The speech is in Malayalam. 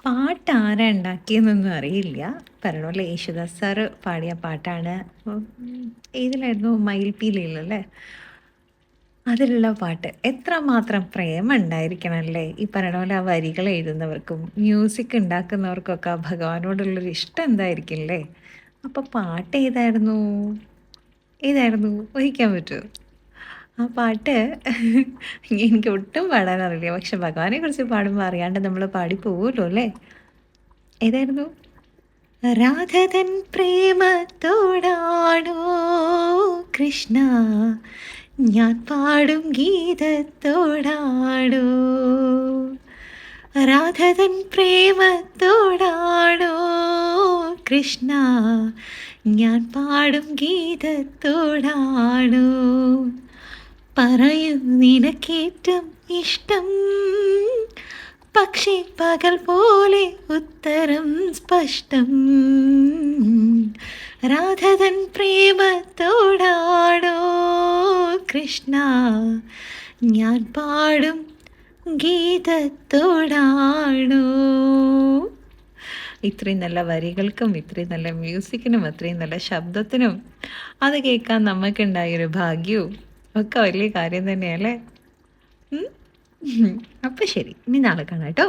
പാട്ട് ആരാ ഉണ്ടാക്കിയെന്നൊന്നും അറിയില്ല. പറഞ്ഞ പോലെ യേശുദാസ് സാറ് പാടിയ പാട്ടാണ്. ഉം, ഏതിലായിരുന്നു? മയിൽപ്പീലിയിലല്ലേ? അതിലുള്ള പാട്ട്. എത്രമാത്രം പ്രേമണ്ടായിരിക്കണല്ലേ! ഈ പറയണ പോലെ ആ വരികൾ എഴുതുന്നവർക്കും, മ്യൂസിക് ഉണ്ടാക്കുന്നവർക്കൊക്കെ ആ ഭഗവാനോടുള്ളൊരു ഇഷ്ടം എന്തായിരിക്കുംല്ലേ? അപ്പൊ പാട്ട് ഏതായിരുന്നു? ഏതായിരുന്നു? ഊഹിക്കാൻ പറ്റുമോ? ആ പാട്ട് എനിക്ക് ഒട്ടും പാടാനറിയില്ല. പക്ഷെ ഭഗവാനെക്കുറിച്ച് പാടുമ്പോൾ അറിയാണ്ട് നമ്മൾ പാടി പോവുമല്ലോ അല്ലേ? ഏതായിരുന്നു? രാധതൻ പ്രേമത്തോടാണോ കൃഷ്ണ ഞാൻ പാടും ഗീതത്തോടാണോ രാധതൻ പ്രേമത്തോടാണോ കൃഷ്ണ ഞാൻ പാടും ഗീതത്തോടാണോ പറയൂ നിനക്കേറ്റം ഇഷ്ടം പക്ഷേ പകൽ പോലെ ഉത്തരം സ്പഷ്ടം രാധതൻ പ്രേമത്തോടാണോ കൃഷ്ണ ഞാൻ പാടും ഗീതത്തോടാണോ ഇത്രയും നല്ല വരികൾക്കും ഇത്രയും നല്ല മ്യൂസിക്കിനും അത്രയും നല്ല ശബ്ദത്തിനും അത് കേൾക്കാൻ നമുക്കുണ്ടായൊരു ഭാഗ്യവും ഒക്കെ വലിയ കാര്യം തന്നെയല്ലേ. ഉം. അപ്പം ശരി, ഇനി നാളെ കാണാം കേട്ടോ.